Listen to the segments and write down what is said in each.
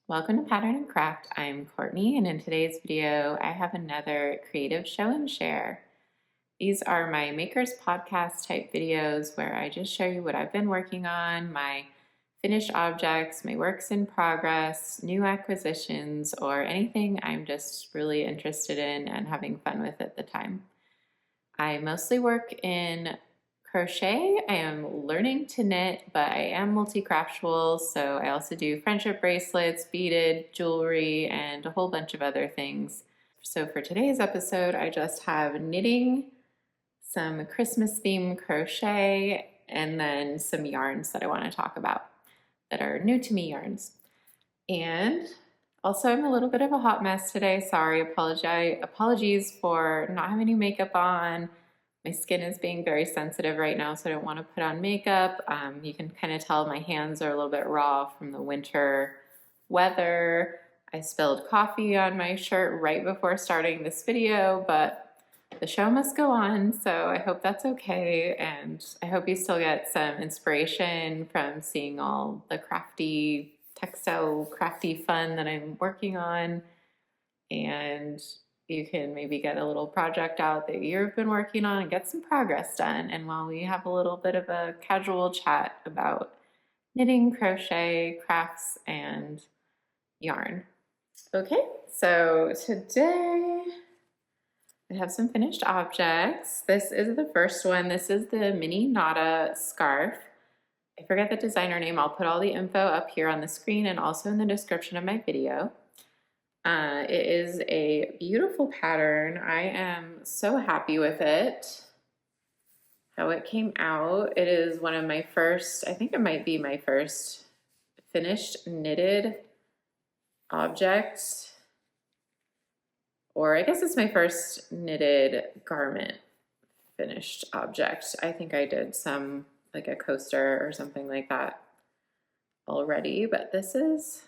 Welcome to Pattern and Craft. I'm Courtney, and in today's video, I have another creative show and share. These are my Makers Podcast type videos where I just show you what I've been working on, my finished objects, my works in progress, new acquisitions, or anything I'm just really interested in and having fun with at the time. I mostly work in crochet. I am learning to knit, but I am multicraftual, so I also do friendship bracelets, beaded jewelry, and a whole bunch of other things. So for today's episode, I just have knitting, some Christmas themed crochet, and then some yarns that I want to talk about that are new to me yarns. And also, I'm a little bit of a hot mess today. Sorry, apologies for not having any makeup on. My skin is being very sensitive right now, so I don't want to put on makeup. You can kind of tell my hands are a little bit raw from the winter weather. I spilled coffee on my shirt right before starting this video, but the show must go on, so I hope that's okay, and I hope you still get some inspiration from seeing all the crafty, textile crafty fun that I'm working on, and you can maybe get a little project out that you've been working on and get some progress done. And while we have a little bit of a casual chat about knitting, crochet, crafts, and yarn. Okay, so today I have some finished objects. This is the first one. This is the Mininata scarf. I forget the designer name. I'll put all the info up here on the screen and also in the description of my video. It is a beautiful pattern. I am so happy with it, how it came out. It is one of my first, I think it might be my first finished knitted object, or I guess it's my first knitted garment finished object. I think I did some, like a coaster or something like that already, but this is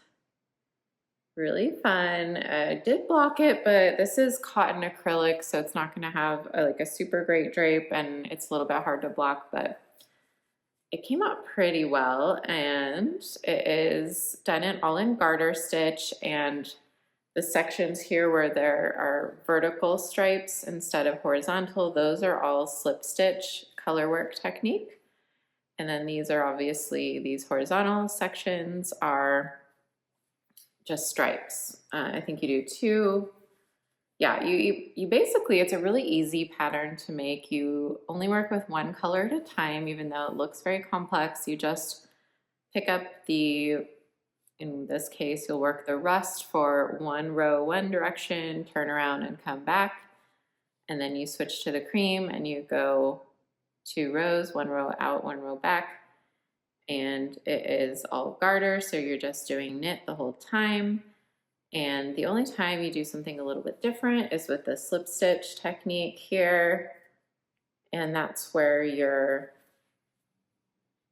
really fun. I did block it, but this is cotton acrylic, so it's not going to have like a super great drape, and it's a little bit hard to block, but it came out pretty well, and it is done all in garter stitch, and the sections here where there are vertical stripes instead of horizontal, those are all slip stitch color work technique. And then these are obviously, these horizontal sections are just stripes. I think you do two. Yeah, you basically, it's a really easy pattern to make. You only work with one color at a time, even though it looks very complex. You just pick up the, in this case, you'll work the rust for one row, one direction, turn around and come back. And then you switch to the cream and you go 2 rows, 1 row out, 1 row back. And it is all garter, so you're just doing knit the whole time. And the only time you do something a little bit different is with the slip stitch technique here. And that's where you're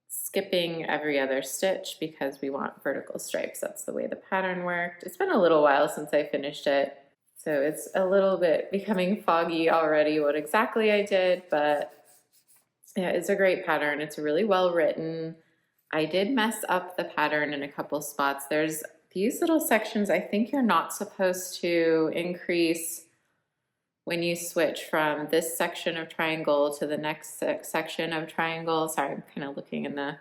skipping every other stitch because we want vertical stripes. That's the way the pattern worked. It's been a little while since I finished it, so it's a little bit becoming foggy already what exactly I did, but yeah, it's a great pattern. It's really well written. I did mess up the pattern in a couple spots. There's these little sections I think you're not supposed to increase when you switch from this section of triangle to the next section of triangle. Sorry, I'm kind of looking in the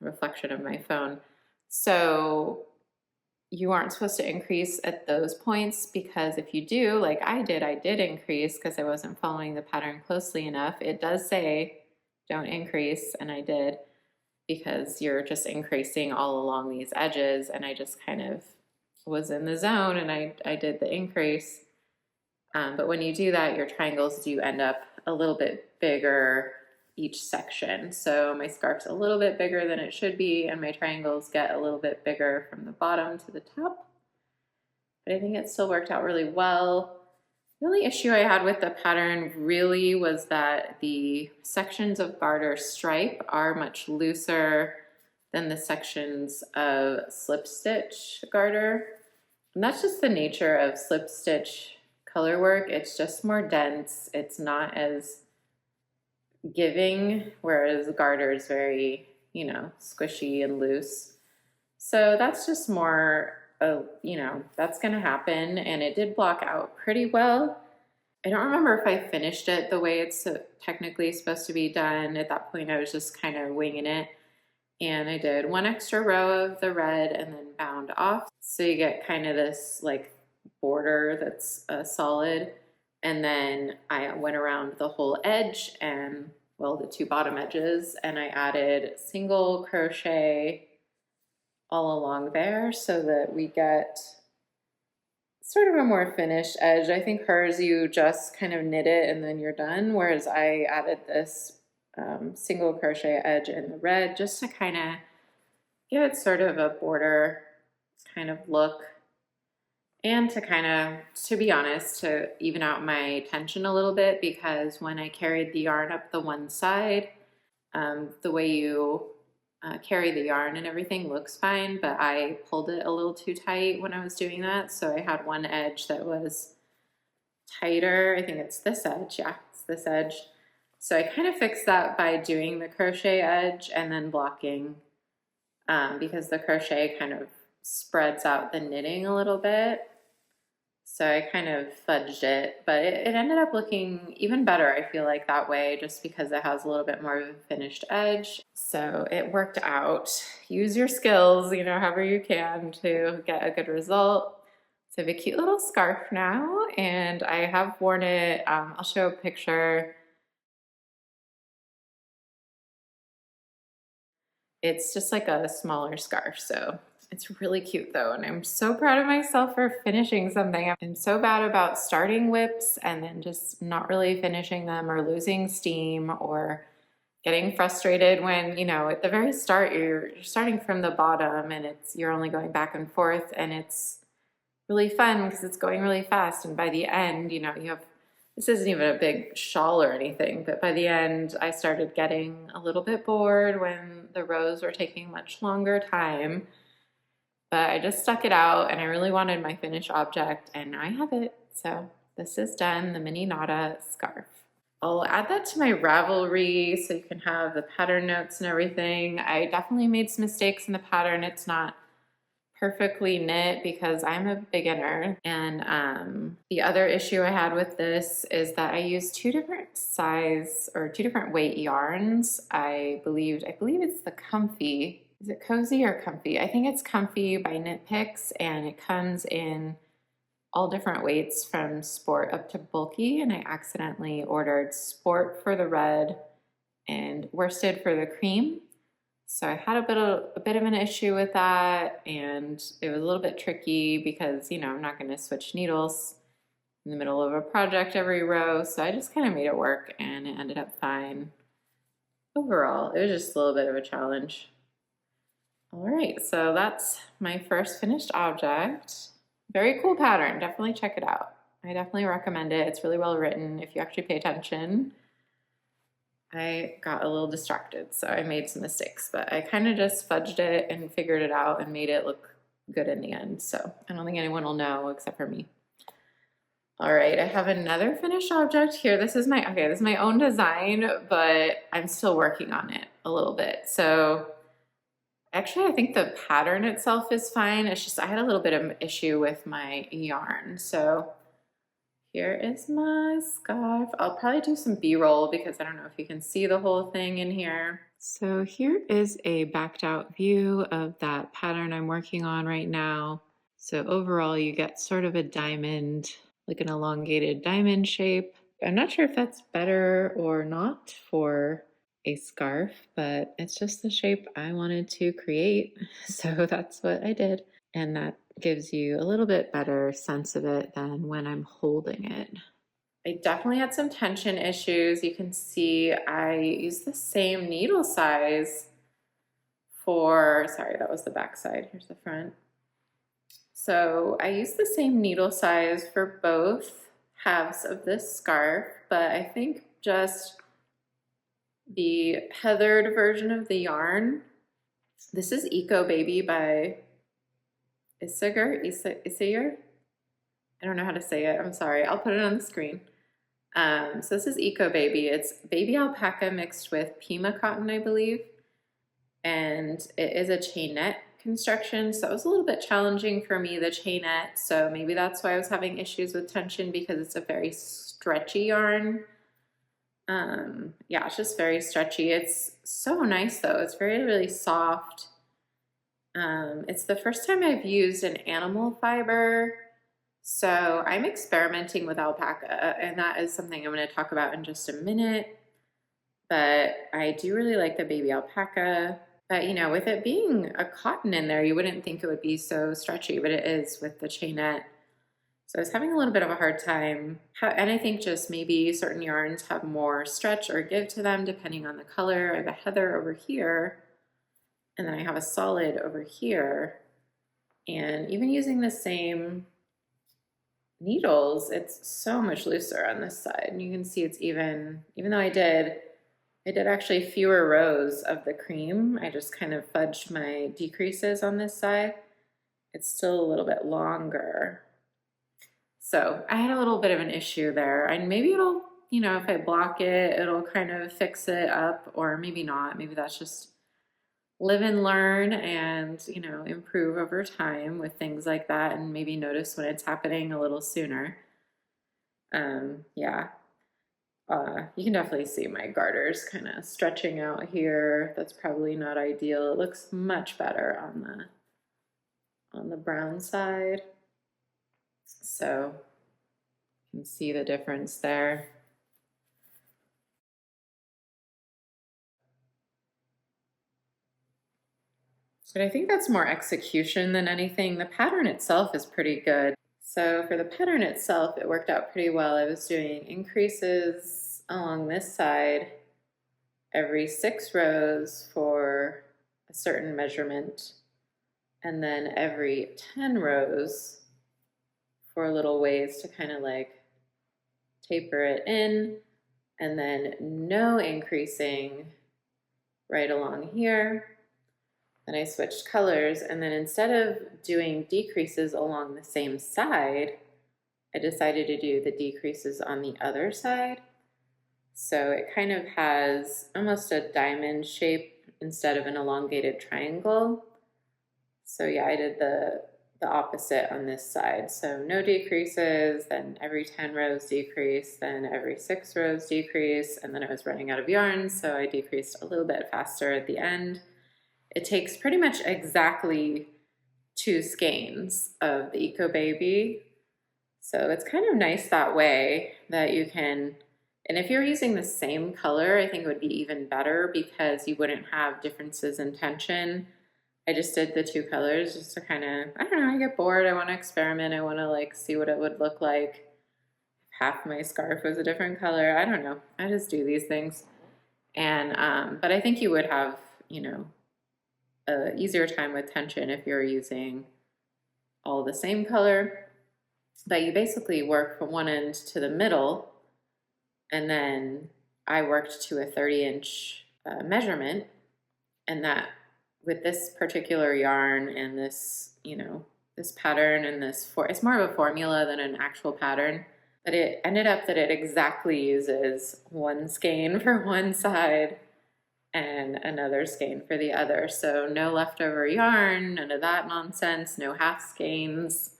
reflection of my phone. So you aren't supposed to increase at those points, because if you do, like I did increase because I wasn't following the pattern closely enough. It does say don't increase, and I did, because you're just increasing all along these edges, and I just kind of was in the zone and I did the increase. But when you do that, your triangles do end up a little bit bigger each section. So my scarf's a little bit bigger than it should be, and my triangles get a little bit bigger from the bottom to the top. But I think it still worked out really well. The only issue I had with the pattern really was that the sections of garter stripe are much looser than the sections of slip stitch garter. And that's just the nature of slip stitch color work. It's just more dense. It's not as giving, whereas garter is very, squishy and loose. So that's just more, you know, that's gonna happen, and it did block out pretty well. I don't remember if I finished it the way it's technically supposed to be done. At that point, I was just kind of winging it. And I did one extra row of the red and then bound off. So you get kind of this like border that's solid. And then I went around the whole edge and, well, the two bottom edges, and I added single crochet all along there so that we get sort of a more finished edge. I think hers, you just kind of knit it and then you're done, whereas I added this single crochet edge in the red just to kind of give it sort of a border kind of look, and to kind of, to be honest, to even out my tension a little bit, because when I carried the yarn up the one side, the way you carry the yarn and everything looks fine, but I pulled it a little too tight when I was doing that. So I had one edge that was tighter. I think it's this edge. Yeah, it's this edge. So I kind of fixed that by doing the crochet edge and then blocking, because the crochet kind of spreads out the knitting a little bit. So I kind of fudged it, but it ended up looking even better, I feel like, that way, just because it has a little bit more of a finished edge. So it worked out. Use your skills, you know, however you can to get a good result. So I have a cute little scarf now, and I have worn it. I'll show a picture. It's just like a smaller scarf, so it's really cute though, and I'm so proud of myself for finishing something. I'm so bad about starting WIPs and then just not really finishing them, or losing steam, or getting frustrated when, you know, at the very start you're starting from the bottom and you're only going back and forth, and it's really fun because it's going really fast, and by the end, you know, you have, this isn't even a big shawl or anything, but by the end I started getting a little bit bored when the rows were taking much longer time. But I just stuck it out, and I really wanted my finished object, and now I have it. So this is done, the Mininata scarf. I'll add that to my Ravelry so you can have the pattern notes and everything. I definitely made some mistakes in the pattern. It's not perfectly knit because I'm a beginner. And the other issue I had with this is that I used two different size or two different weight yarns. I believe it's the Comfy. Is it Cozy or Comfy? I think it's Comfy by Knit Picks, and it comes in all different weights from sport up to bulky, and I accidentally ordered sport for the red and worsted for the cream. So I had a bit of an issue with that, and it was a little bit tricky because, you know, I'm not going to switch needles in the middle of a project every row, so I just kind of made it work, and it ended up fine. Overall, it was just a little bit of a challenge. All right, so that's my first finished object. Very cool pattern, definitely check it out. I definitely recommend it. It's really well written if you actually pay attention. I got a little distracted, so I made some mistakes, but I kind of just fudged it and figured it out and made it look good in the end. So I don't think anyone will know except for me. All right, I have another finished object here. This is my own design, but I'm still working on it a little bit. So actually, I think the pattern itself is fine. It's just I had a little bit of an issue with my yarn. So here is my scarf. I'll probably do some B-roll because I don't know if you can see the whole thing in here. So here is a backed out view of that pattern I'm working on right now. So overall, you get sort of a diamond, like an elongated diamond shape. I'm not sure if that's better or not for a scarf, but it's just the shape I wanted to create. So that's what I did. And that gives you a little bit better sense of it than when I'm holding it. I definitely had some tension issues. You can see I used the same needle size for, sorry, that was the back side. Here's the front. So I used the same needle size for both halves of this scarf, but I think just the heathered version of the yarn. This is Eco Baby by Isager. I don't know how to say it. I'm sorry. I'll put it on the screen. So this is Eco Baby. It's baby alpaca mixed with Pima cotton, I believe. And it is a chainette construction, so that was a little bit challenging for me, the chainette. So maybe that's why I was having issues with tension, because it's a very stretchy yarn. Yeah, it's just very stretchy. It's so nice though. It's really soft. It's the first time I've used an animal fiber. So I'm experimenting with alpaca, and that is something I'm going to talk about in just a minute. But I do really like the baby alpaca. But you know, with it being a cotton in there, you wouldn't think it would be so stretchy, but it is with the chainette. So I was having a little bit of a hard time. And I think just maybe certain yarns have more stretch or give to them depending on the color. I have a heather over here, and then I have a solid over here. And even using the same needles, it's so much looser on this side. And you can see it's even though I did actually fewer rows of the cream. I just kind of fudged my decreases on this side. It's still a little bit longer. So I had a little bit of an issue there, and maybe it'll, you know, if I block it, it'll kind of fix it up, or maybe not. Maybe that's just live and learn and, you know, improve over time with things like that, and maybe notice when it's happening a little sooner. Yeah. You can definitely see my garters kind of stretching out here. That's probably not ideal. It looks much better on the brown side. So you can see the difference there. But I think that's more execution than anything. The pattern itself is pretty good. So for the pattern itself, it worked out pretty well. I was doing increases along this side every 6 rows for a certain measurement, and then every 10 rows for little ways to kind of like taper it in, and then no increasing right along here. Then I switched colors, and then instead of doing decreases along the same side, I decided to do the decreases on the other side. So it kind of has almost a diamond shape instead of an elongated triangle. So yeah, I did the opposite on this side. So no decreases, then every 10 rows decrease, then every 6 rows decrease, and then I was running out of yarn, so I decreased a little bit faster at the end. It takes pretty much exactly 2 skeins of the Eco Baby. So it's kind of nice that way that you can, and if you're using the same color, I think it would be even better because you wouldn't have differences in tension. I just did the 2 colors just to kind of, I don't know, I get bored, I want to experiment, I want to like see what it would look like if half my scarf was a different color. I don't know, I just do these things. And but I think you would have, you know, an easier time with tension if you're using all the same color. But you basically work from one end to the middle, and then I worked to a 30-inch measurement, and that with this particular yarn and this, you know, this pattern and this, it's more of a formula than an actual pattern, but it ended up that it exactly uses 1 skein for one side and another skein for the other. So no leftover yarn, none of that nonsense, no half skeins.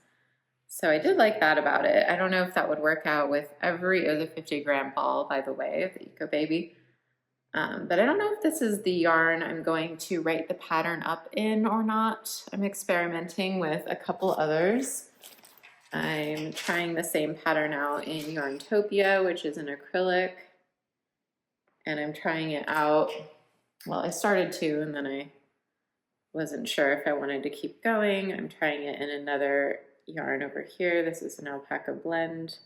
So I did like that about it. I don't know if that would work out with it was a 50-gram ball, by the way, of the Eco Baby. But I don't know if this is the yarn I'm going to write the pattern up in or not. I'm experimenting with a couple others. I'm trying the same pattern out in Yarntopia, which is an acrylic. And I'm trying it out. Well, I started to, and then I wasn't sure if I wanted to keep going. I'm trying it in another yarn over here. This is an alpaca blend.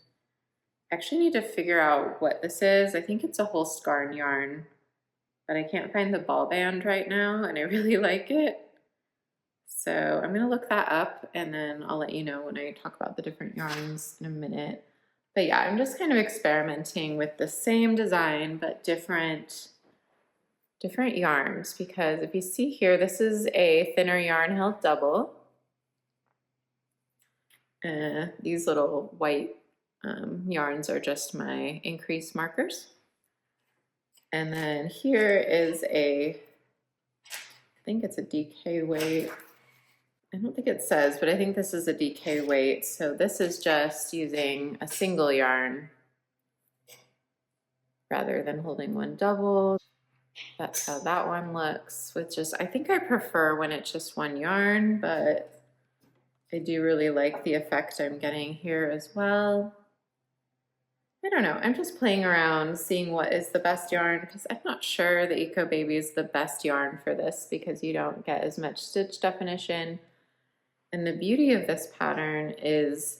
I actually need to figure out what this is. I think it's a whole scarf yarn, but I can't find the ball band right now, and I really like it. So I'm gonna look that up, and then I'll let you know when I talk about the different yarns in a minute. But yeah, I'm just kind of experimenting with the same design, but different yarns, because if you see here, this is a thinner yarn held double. These little white yarns are just my increase markers. And then here is I think it's a DK weight. I don't think it says, but I think this is a DK weight. So this is just using a single yarn rather than holding one double. That's how that one looks with just, I think I prefer when it's just one yarn, but I do really like the effect I'm getting here as well. I don't know, I'm just playing around, seeing what is the best yarn, because I'm not sure the Eco Baby is the best yarn for this because you don't get as much stitch definition. And the beauty of this pattern is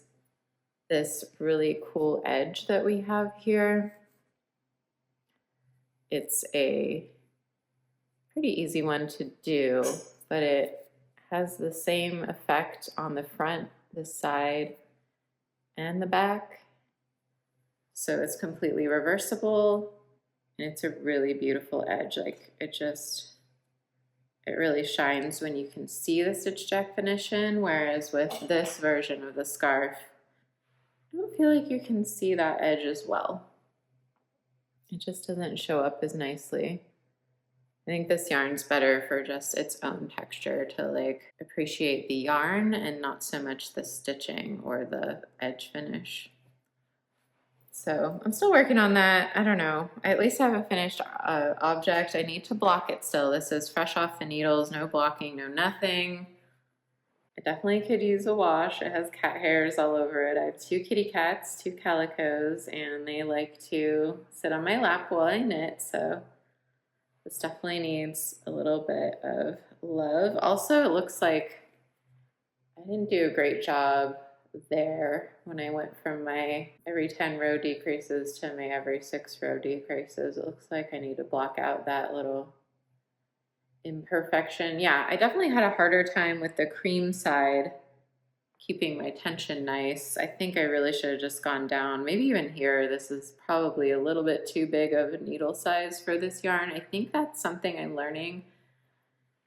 this really cool edge that we have here. It's a pretty easy one to do, but it has the same effect on the front, the side, and the back. So it's completely reversible, and it's a really beautiful edge. Like it really shines when you can see the stitch definition, whereas with this version of the scarf, I don't feel like you can see that edge as well. It just doesn't show up as nicely. I think this yarn's better for just its own texture to like appreciate the yarn and not so much the stitching or the edge finish. So I'm still working on that. I don't know. I at least have a finished object. I need to block it still. This is fresh off the needles, no blocking, no nothing. I definitely could use a wash. It has cat hairs all over it. I have 2 kitty cats, 2 calicos, and they like to sit on my lap while I knit, so this definitely needs a little bit of love. Also, it looks like I didn't do a great job there when I went from my every 10 row decreases to my every 6 row decreases. It looks like I need to block out that little imperfection. Yeah, I definitely had a harder time with the cream side keeping my tension nice. I think I really should have just gone down. Maybe even here, this is probably a little bit too big of a needle size for this yarn. I think that's something I'm learning.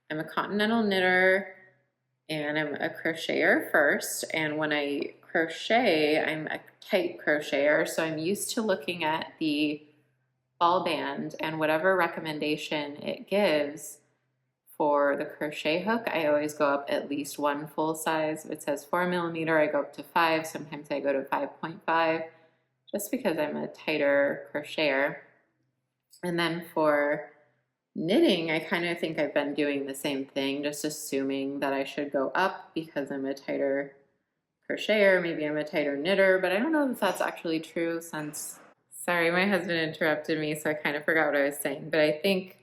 I'm a continental knitter and I'm a crocheter first. And when I crochet, I'm a tight crocheter. So I'm used to looking at the ball band and whatever recommendation it gives for the crochet hook, I always go up at least 1 full size. If it says 4mm, I go up to 5. Sometimes I go to 5.5, just because I'm a tighter crocheter. And then for knitting, I kind of think I've been doing the same thing, just assuming that I should go up because I'm a tighter crocheter. Maybe I'm a tighter knitter, but I don't know if that's actually true since, sorry, my husband interrupted me, so I kind of forgot what I was saying. But I think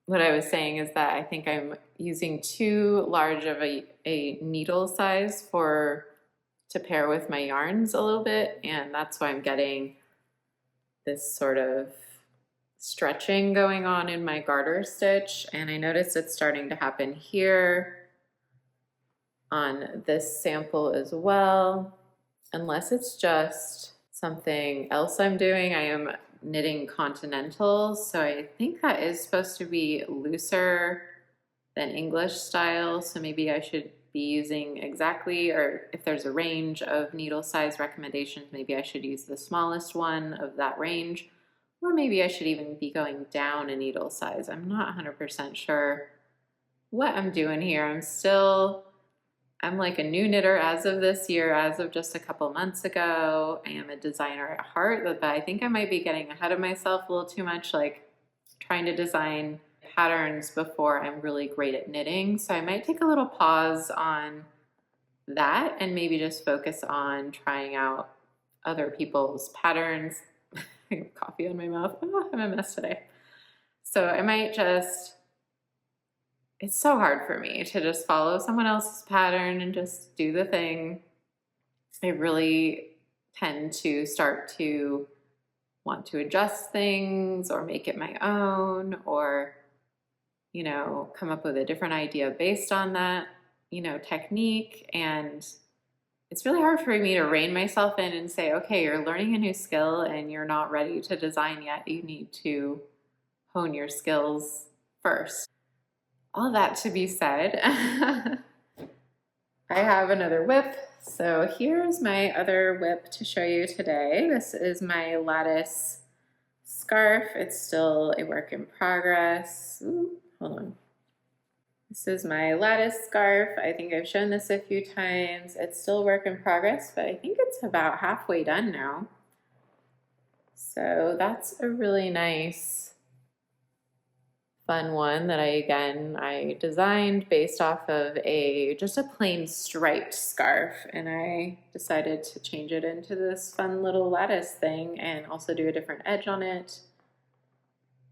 what I was saying is that I think I'm using too large of a needle size to pair with my yarns a little bit, and that's why I'm getting this sort of stretching going on in my garter stitch. And I noticed it's starting to happen here on this sample as well. Unless it's just something else I'm doing, I am knitting continentals, so I think that is supposed to be looser than English style, so maybe I should be using exactly, or if there's a range of needle size recommendations, maybe I should use the smallest one of that range, or maybe I should even be going down a needle size. I'm not 100% sure what I'm doing here. I'm like a new knitter as of this year, as of just a couple months ago. I am a designer at heart, but I think I might be getting ahead of myself a little too much, like trying to design patterns before I'm really great at knitting. So I might take a little pause on that and maybe just focus on trying out other people's patterns. I have coffee on my mouth. Oh, I'm a mess today. So I might just, it's so hard for me to just follow someone else's pattern and just do the thing. I really tend to start to want to adjust things or make it my own, or, you know, come up with a different idea based on that, you know, technique. And it's really hard for me to rein myself in and say, okay, you're learning a new skill and you're not ready to design yet. You need to hone your skills first. All that to be said, I have another WIP. So here's my other WIP to show you today. This is my lattice scarf. It's still a work in progress. Ooh, hold on. This is my lattice scarf. I think I've shown this a few times. It's still a work in progress, but I think it's about halfway done now. So that's a really nice, fun one that I designed based off of just a plain striped scarf, and I decided to change it into this fun little lattice thing and also do a different edge on it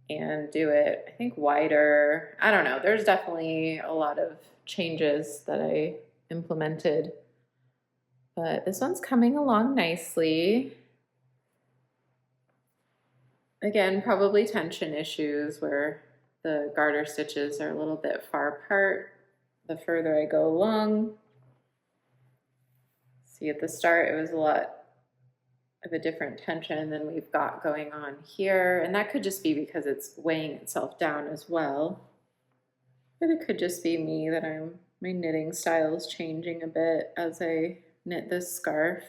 and do it, I think, wider. I don't know. There's definitely a lot of changes that I implemented, but this one's coming along nicely. Again, probably tension issues where the garter stitches are a little bit far apart the further I go along. See, at the start it was a lot of a different tension than we've got going on here, and that could just be because it's weighing itself down as well. But it could just be me that my knitting style is changing a bit as I knit this scarf.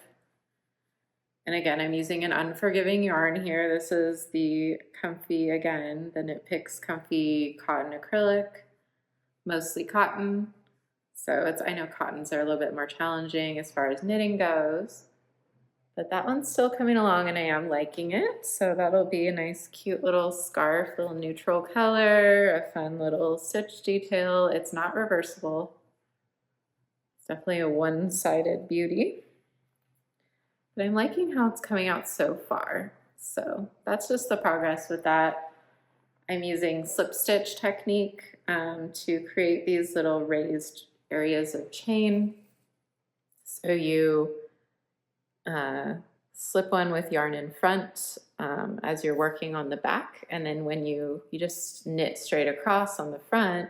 And again, I'm using an unforgiving yarn here. This is the Comfy, again, the Knit Picks Comfy Cotton Acrylic, mostly cotton. So I know cottons are a little bit more challenging as far as knitting goes, but that one's still coming along and I am liking it. So that'll be a nice, cute little scarf, little neutral color, a fun little stitch detail. It's not reversible. It's definitely a one-sided beauty. But I'm liking how it's coming out so far. So that's just the progress with that. I'm using slip stitch technique to create these little raised areas of chain. So you slip one with yarn in front as you're working on the back, and then when you just knit straight across on the front,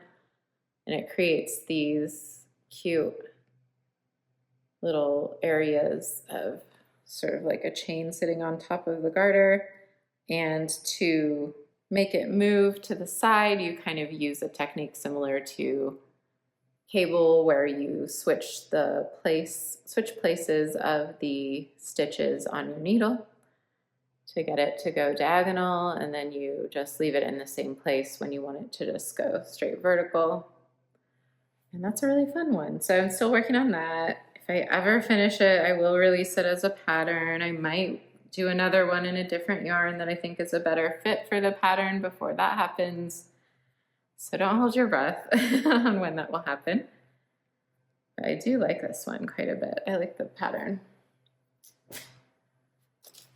and it creates these cute little areas of sort of like a chain sitting on top of the garter. And to make it move to the side, you kind of use a technique similar to cable where you switch places of the stitches on your needle to get it to go diagonal, and then you just leave it in the same place when you want it to just go straight vertical. And that's a really fun one. So I'm still working on that. If I ever finish it, I will release it as a pattern. I might do another one in a different yarn that I think is a better fit for the pattern before that happens. So don't hold your breath on when that will happen. But I do like this one quite a bit. I like the pattern.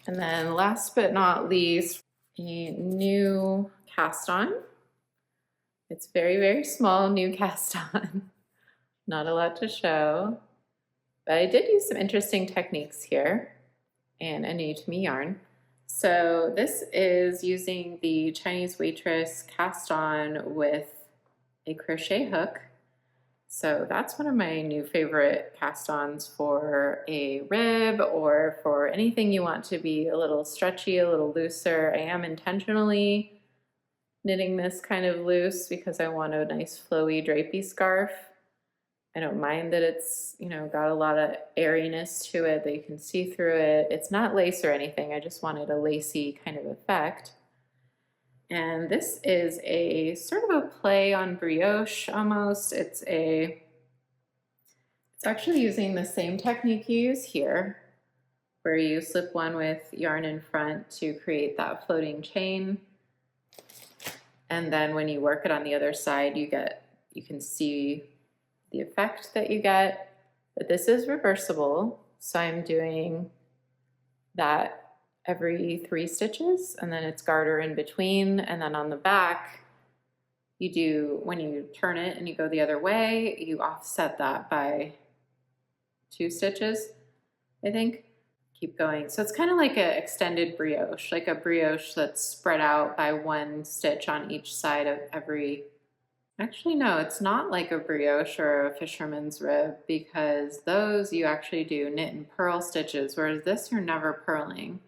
And then last but not least, a new cast on. It's very, very small, new cast on. Not a lot to show. But I did use some interesting techniques here and a new to me yarn. So this is using the Chinese waitress cast on with a crochet hook. So that's one of my new favorite cast ons for a rib or for anything you want to be a little stretchy, a little looser. I am intentionally knitting this kind of loose because I want a nice flowy drapey scarf. I don't mind that it's, got a lot of airiness to it, that you can see through it. It's not lace or anything. I just wanted a lacy kind of effect. And this is a sort of a play on brioche almost. It's actually using the same technique you use here, where you slip one with yarn in front to create that floating chain. And then when you work it on the other side, you can see the effect that you get, but this is reversible. So I'm doing that every 3 stitches, and then it's garter in between. And then on the back, when you turn it and you go the other way, you offset that by 2 stitches, I think. Keep going. So it's kind of like an extended brioche, like a brioche that's spread out by 1 stitch on each side of every. Actually, no, it's not like a brioche or a fisherman's rib, because those you actually do knit and purl stitches, whereas this you're never purling.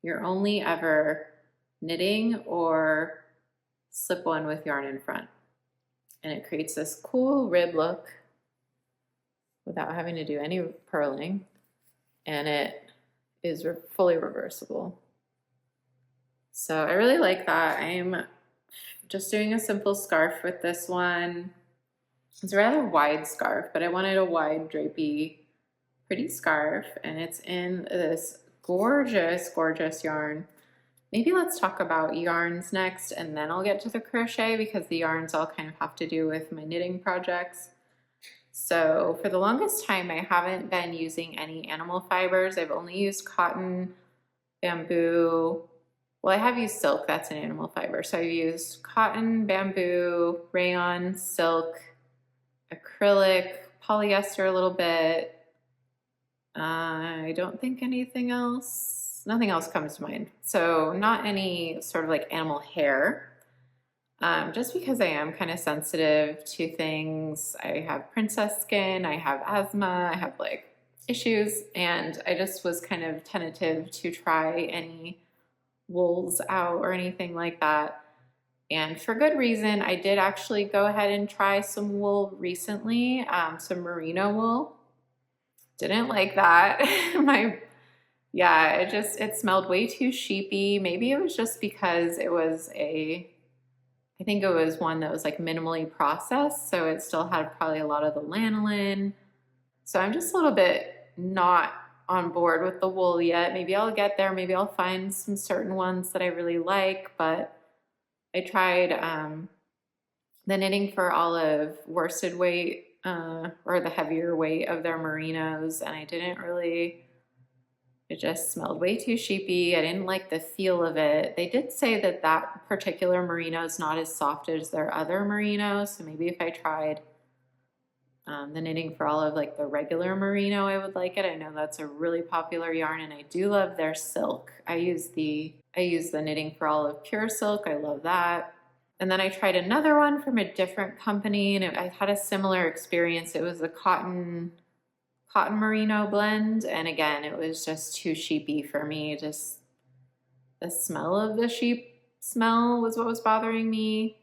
You're only ever knitting or slip one with yarn in front. And it creates this cool rib look without having to do any purling. And it is fully reversible. So I really like that. I'm just doing a simple scarf with this one. It's a rather wide scarf, but I wanted a wide drapey, pretty scarf, and it's in this gorgeous, gorgeous yarn. Maybe let's talk about yarns next, and then I'll get to the crochet because the yarns all kind of have to do with my knitting projects. So for the longest time, I haven't been using any animal fibers. I've only used cotton, bamboo. Well, I have used silk, that's an animal fiber. So I've used cotton, bamboo, rayon, silk, acrylic, polyester a little bit. I don't think anything else, nothing else comes to mind. So not any sort of like animal hair. Just because I am kind of sensitive to things. I have princess skin, I have asthma, I have like issues, and I just was kind of tentative to try any wools out or anything like that. And for good reason. I did actually go ahead and try some wool recently, some merino wool. Didn't like that. It smelled way too sheepy. Maybe it was just because it was I think it was one that was like minimally processed, so it still had probably a lot of the lanolin. So I'm just a little bit not on board with the wool yet. Maybe I'll get there. Maybe I'll find some certain ones that I really like, but I tried the Knitting for Olive worsted weight or the heavier weight of their merinos, and I didn't really. It just smelled way too sheepy. I didn't like the feel of it. They did say that that particular merino is not as soft as their other merinos, so maybe if I tried the Knitting for Olive, like the regular merino, I would like it. I know that's a really popular yarn, and I do love their silk. I use the Knitting for Olive pure silk. I love that. And then I tried another one from a different company, and I had a similar experience. It was a cotton merino blend, and again, it was just too sheepy for me. Just the smell of the sheep smell was what was bothering me,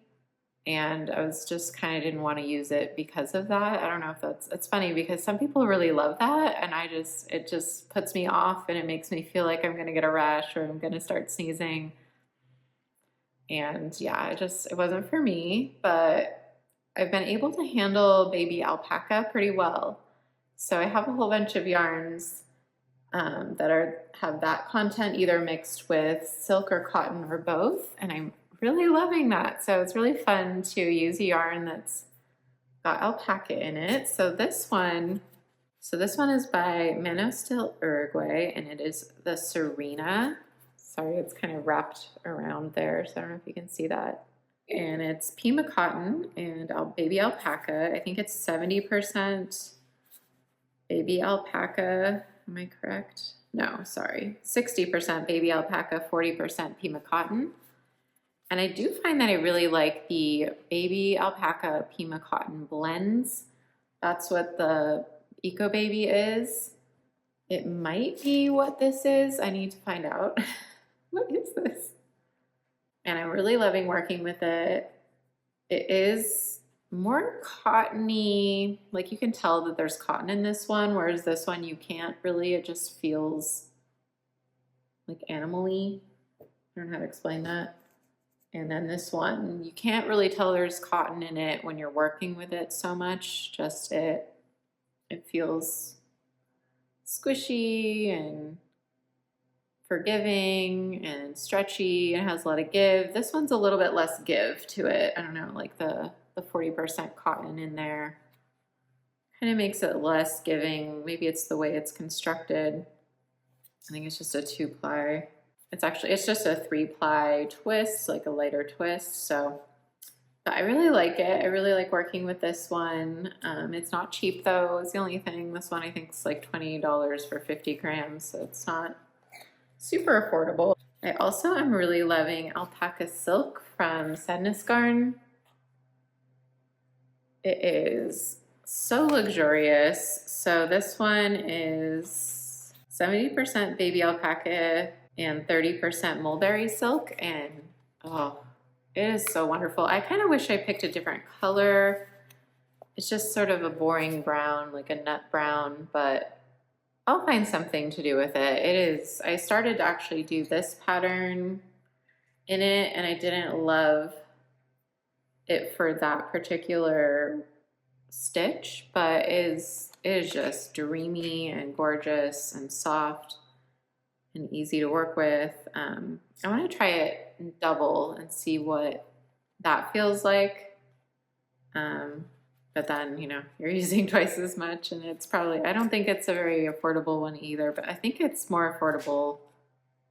and I was just kind of didn't want to use it because of that. I don't know if it's funny because some people really love that, and it just puts me off, and it makes me feel like I'm gonna get a rash or I'm gonna start sneezing. And yeah, it wasn't for me, but I've been able to handle baby alpaca pretty well. So I have a whole bunch of yarns that have that content either mixed with silk or cotton or both, and I'm really loving that. So it's really fun to use a yarn that's got alpaca in it. So this one is by Manos del Uruguay, and it is the Serena. Sorry, it's kind of wrapped around there, so I don't know if you can see that. And it's Pima cotton and baby alpaca. I think it's 70% baby alpaca. Am I correct? No, sorry. 60% baby alpaca, 40% Pima cotton. And I do find that I really like the baby alpaca Pima cotton blends. That's what the Eco Baby is. It might be what this is. I need to find out. What is this? And I'm really loving working with it. It is more cottony, like you can tell that there's cotton in this one, whereas this one you can't really, it just feels like animal-y. I don't know how to explain that. And then this one, you can't really tell there's cotton in it when you're working with it so much, just it feels squishy and forgiving and stretchy and has a lot of give. This one's a little bit less give to it. I don't know, like the 40% cotton in there kind of makes it less giving. Maybe it's the way it's constructed. I think it's just a 2-ply. It's just a 3-ply twist, like a lighter twist. So but I really like it. I really like working with this one. It's not cheap though. It's the only thing. This one I think is like $20 for 50 grams. So it's not super affordable. I also am really loving alpaca silk from Sadness Garn. It is so luxurious. So this one is 70% baby alpaca and 30% mulberry silk, and oh, it is so wonderful. I kind of wish I picked a different color. It's just sort of a boring brown, like a nut brown, but I'll find something to do with it. It is, I started to actually do this pattern in it, and I didn't love it for that particular stitch, but it is just dreamy and gorgeous and soft and easy to work with. I want to try it in double and see what that feels like. But then, you know, you're using twice as much, and it's probably, I don't think it's a very affordable one either, but I think it's more affordable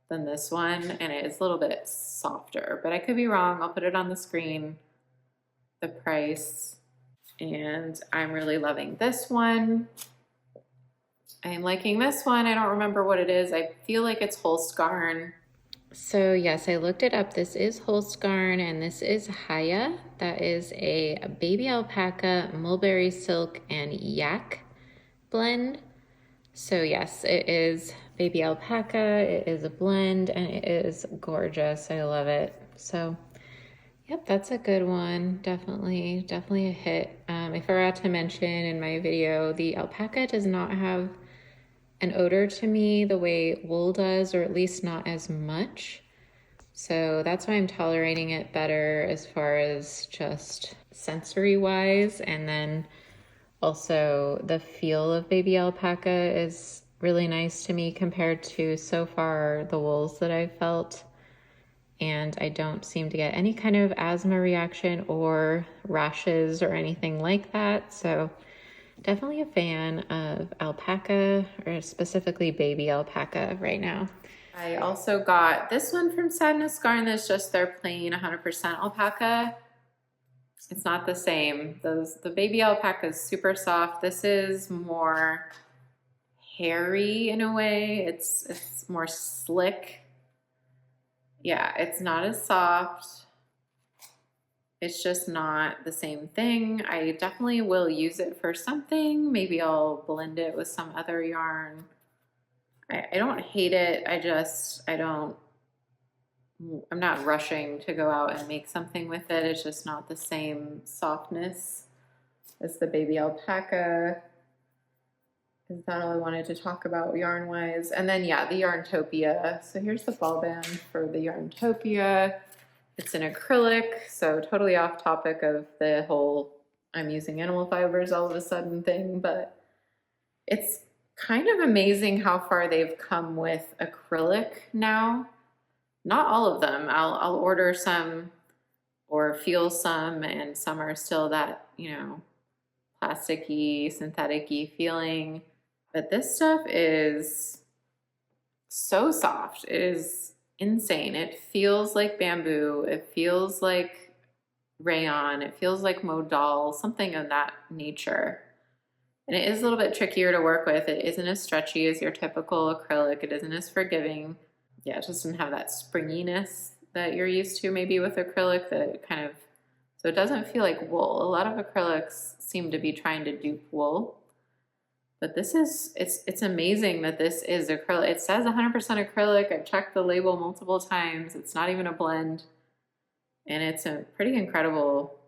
than this one, and it is a little bit softer, but I could be wrong. I'll put it on the screen, the price, and I'm really loving this one. I'm liking this one. I don't remember what it is. I feel like it's Holskarn. So yes, I looked it up. This is Holskarn, and this is Haya. That is a baby alpaca, mulberry silk, and yak blend. So yes, it is baby alpaca. It is a blend, and it is gorgeous. I love it. So yep, that's a good one. Definitely a hit. I forgot to mention in my video, the alpaca does not have an odor to me the way wool does, or at least not as much. So that's why I'm tolerating it better as far as just sensory wise. And then also the feel of baby alpaca is really nice to me compared to so far the wools that I've felt. And I don't seem to get any kind of asthma reaction or rashes or anything like that. So definitely a fan of alpaca, or specifically baby alpaca right now. I also got this one from Sadness Garn that's just their plain 100% alpaca. It's not the same. The baby alpaca is super soft. This is more hairy in a way. It's more slick. Yeah, it's not as soft. It's just not the same thing. I definitely will use it for something. Maybe I'll blend it with some other yarn. I don't hate it. I'm not rushing to go out and make something with it. It's just not the same softness as the baby alpaca. Is that all I wanted to talk about yarn wise? And then yeah, the Yarntopia. So here's the ball band for the Yarntopia. It's an acrylic, so totally off topic of the whole I'm using animal fibers all of a sudden thing, but it's kind of amazing how far they've come with acrylic now. Not all of them. I'll order some or feel some, and some are still that, you know, plasticky, synthetic-y feeling. But this stuff is so soft. It is insane. It feels like bamboo. It feels like rayon. It feels like modal, something of that nature. And it is a little bit trickier to work with. It isn't as stretchy as your typical acrylic. It isn't as forgiving. Yeah, it just doesn't have that springiness that you're used to maybe with acrylic, that kind of, so it doesn't feel like wool. A lot of acrylics seem to be trying to dupe wool. But this is, it's amazing that this is acrylic. It says 100% acrylic. I've checked the label multiple times. It's not even a blend. And it's a pretty incredible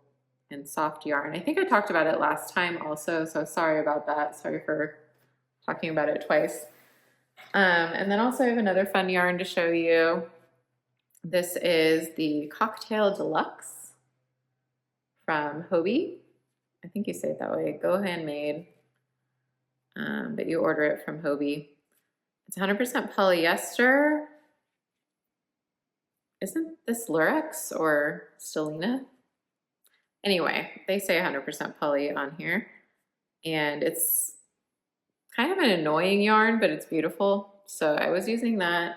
and soft yarn. I think I talked about it last time also, so sorry about that. Sorry for talking about it twice. And then also I have another fun yarn to show you. This is the Cocktail Deluxe from Hobie. I think you say it that way, Go Handmade. But you order it from Hobie. It's 100% polyester. Isn't this Lurex or Stellina? Anyway, they say 100% poly on here. And it's kind of an annoying yarn, but it's beautiful. So I was using that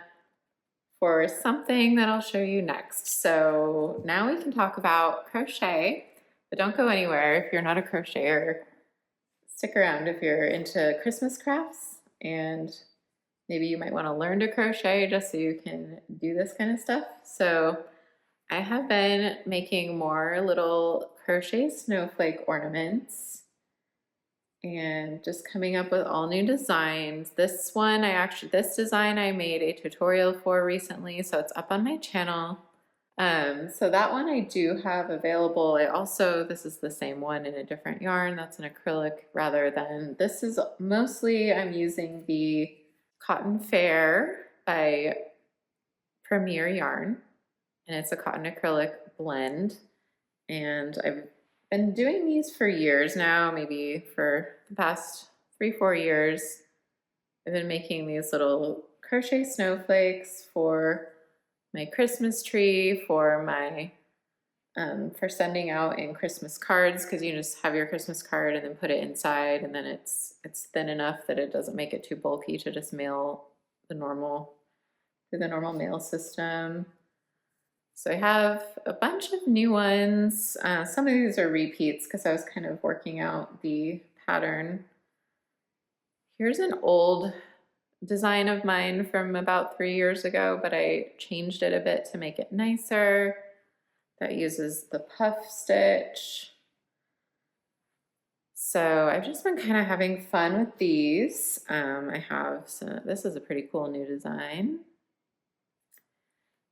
for something that I'll show you next. So now we can talk about crochet, but don't go anywhere if you're not a crocheter. Stick around if you're into Christmas crafts, and maybe you might want to learn to crochet just so you can do this kind of stuff. So I have been making more little crochet snowflake ornaments and just coming up with all new designs. This one, this design I made a tutorial for recently, so it's up on my channel. So that one I do have available. This is the same one in a different yarn. That's an acrylic rather than, this is mostly, I'm using the Cotton Fair by Premier Yarn, and it's a cotton acrylic blend. And I've been doing these for years now, maybe for the past 3-4 years. I've been making these little crochet snowflakes for my Christmas tree, for my for sending out in Christmas cards, because you just have your Christmas card and then put it inside, and then it's thin enough that it doesn't make it too bulky to just mail through the normal mail system. So I have a bunch of new ones. Some of these are repeats because I was kind of working out the pattern. Here's an old design of mine from about 3 years ago, but I changed it a bit to make it nicer. That uses the puff stitch. So I've just been kind of having fun with these. This is a pretty cool new design.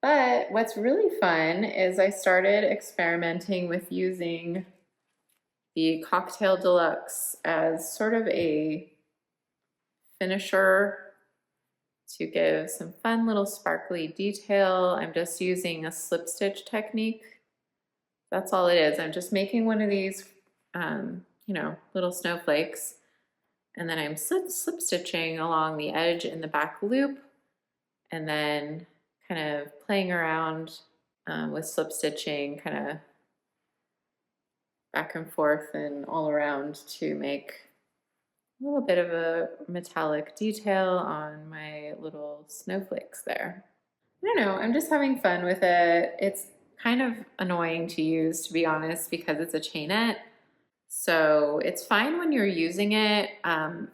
But what's really fun is I started experimenting with using the Cocktail Deluxe as sort of a finisher to give some fun little sparkly detail. I'm just using a slip stitch technique. That's all it is. I'm just making one of these, little snowflakes, and then I'm slip stitching along the edge in the back loop, and then kind of playing around with slip stitching, kind of back and forth and all around to make a little bit of a metallic detail on my little snowflakes there. I don't know, I'm just having fun with it. It's kind of annoying to use, to be honest, because it's a chainette. So it's fine when you're using it.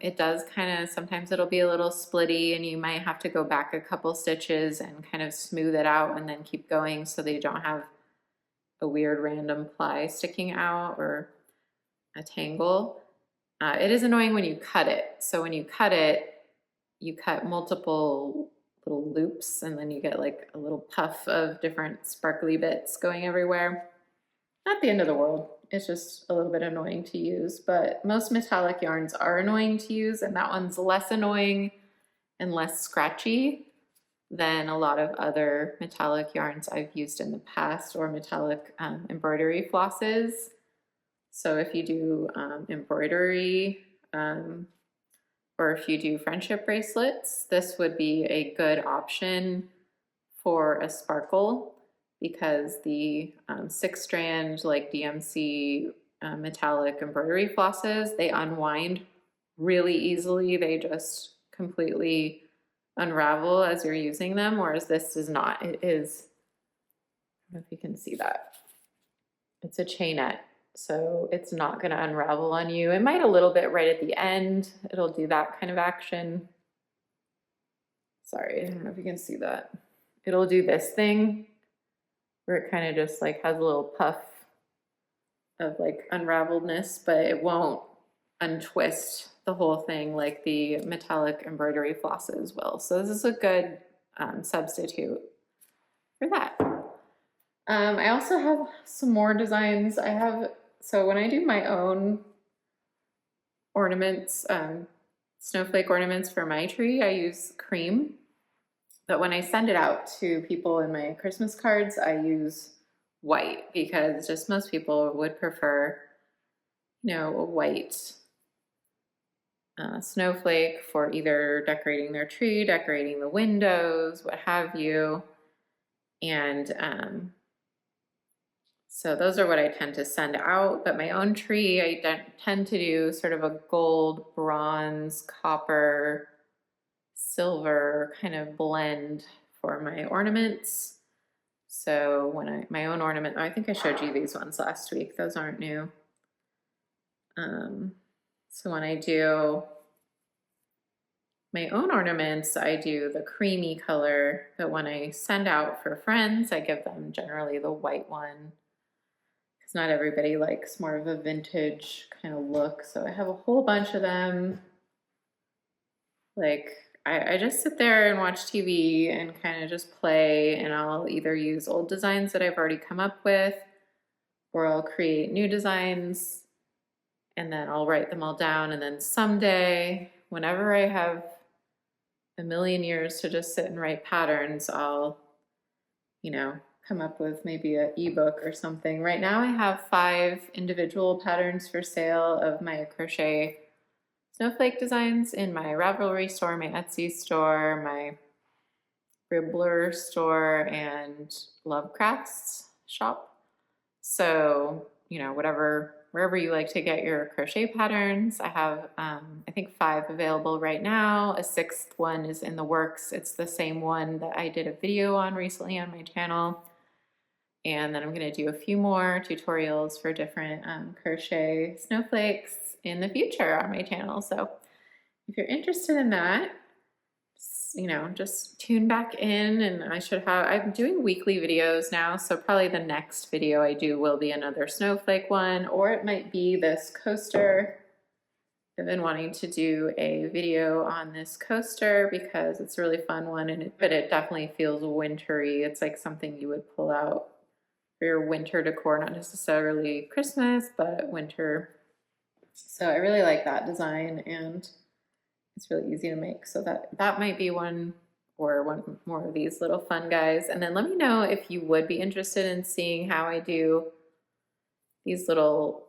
It does kind of, sometimes it'll be a little splitty and you might have to go back a couple stitches and kind of smooth it out and then keep going so that you don't have a weird random ply sticking out or a tangle. It is annoying when you cut it. So when you cut it, you cut multiple little loops and then you get like a little puff of different sparkly bits going everywhere. Not the end of the world. It's just a little bit annoying to use, but most metallic yarns are annoying to use, and that one's less annoying and less scratchy than a lot of other metallic yarns I've used in the past, or metallic embroidery flosses. So if you do embroidery, or if you do friendship bracelets, this would be a good option for a sparkle, because the 6-strand like DMC metallic embroidery flosses, they unwind really easily. They just completely unravel as you're using them, whereas this does not. It is, I don't know if you can see that. It's a chainette, so it's not going to unravel on you. It might a little bit right at the end. It'll do that kind of action. Sorry, I don't know if you can see that. It'll do this thing where it kind of just like has a little puff of like unraveledness, but it won't untwist the whole thing like the metallic embroidery flosses will. So this is a good substitute for that. I also have some more designs. So when I do my own ornaments, snowflake ornaments for my tree, I use cream. But when I send it out to people in my Christmas cards, I use white, because just most people would prefer, a white snowflake for either decorating their tree, decorating the windows, what have you. And so those are what I tend to send out. But my own tree, I tend to do sort of a gold, bronze, copper, silver kind of blend for my ornaments. So when my own ornament, I think I showed you these ones last week. Those aren't new. So when I do my own ornaments, I do the creamy color, but when I send out for friends, I give them generally the white one, because not everybody likes more of a vintage kind of look. So I have a whole bunch of them. Like, I just sit there and watch TV and kind of just play, and I'll either use old designs that I've already come up with, or I'll create new designs, and then I'll write them all down, and then someday, whenever I have a million years to just sit and write patterns, I'll, come up with maybe an ebook or something. Right now I have 5 individual patterns for sale of my crochet snowflake designs in my Ravelry store, my Etsy store, my Ribbler store, and Love Crafts shop. So, you know, wherever you like to get your crochet patterns, I have, I think 5 available right now. A 6th one is in the works. It's the same one that I did a video on recently on my channel. And then I'm going to do a few more tutorials for different crochet snowflakes in the future on my channel. So if you're interested in that, you know, just tune back in, and I'm doing weekly videos now, so probably the next video I do will be another snowflake one, or it might be this coaster. I've been wanting to do a video on this coaster because it's a really fun one, but it definitely feels wintry. It's like something you would pull out for your winter decor, not necessarily Christmas, but winter. So I really like that design, and it's really easy to make. So that might be one, or one more of these little fun guys. And then let me know if you would be interested in seeing how I do these little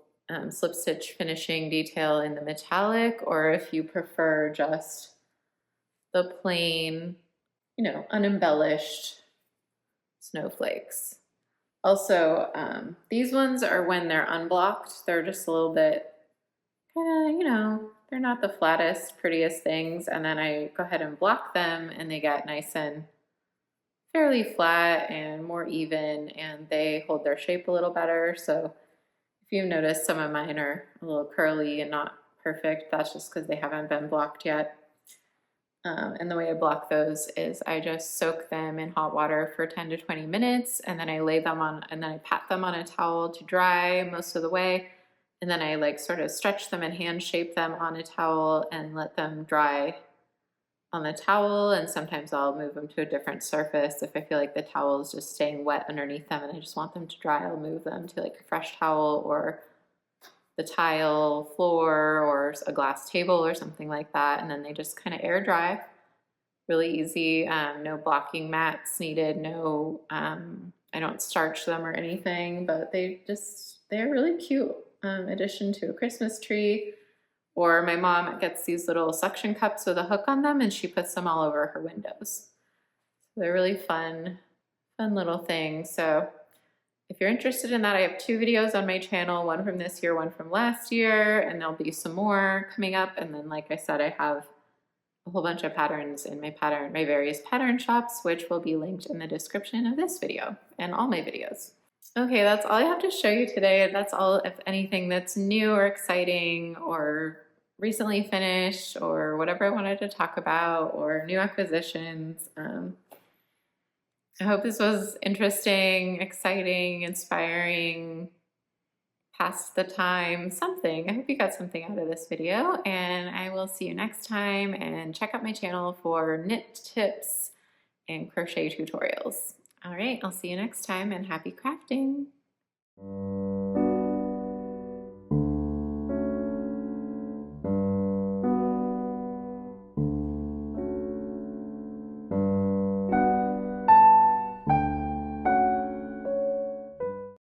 slip stitch finishing detail in the metallic, or if you prefer just the plain, you know, unembellished snowflakes. Also, these ones are when they're unblocked. They're just a little bit kind of, you know, they're not the flattest, prettiest things. And then I go ahead and block them, and they get nice and fairly flat and more even, and they hold their shape a little better. So if you've noticed, some of mine are a little curly and not perfect. That's just because they haven't been blocked yet. And the way I block those is I just soak them in hot water for 10 to 20 minutes, and then I lay them on, and then I pat them on a towel to dry most of the way. And then I like sort of stretch them and hand shape them on a towel and let them dry on the towel. And sometimes I'll move them to a different surface. If I feel like the towel is just staying wet underneath them and I just want them to dry, I'll move them to like a fresh towel or the tile floor or a glass table or something like that. And then they just kind of air dry. Really easy. No blocking mats needed. No, I don't starch them or anything, but they're really cute. Addition to a Christmas tree. Or my mom gets these little suction cups with a hook on them, and she puts them all over her windows. So they're really fun little things. So if you're interested in that, I have 2 videos on my channel, one from this year, one from last year, and there'll be some more coming up. And then, like I said, I have a whole bunch of patterns in my various pattern shops, which will be linked in the description of this video and all my videos. Okay, that's all I have to show you today. That's all, if anything, that's new or exciting or recently finished or whatever I wanted to talk about, or new acquisitions. I hope this was interesting, exciting, inspiring, past the time, something. I hope you got something out of this video, and I will see you next time. And check out my channel for knit tips and crochet tutorials. All right, I'll see you next time, and happy crafting.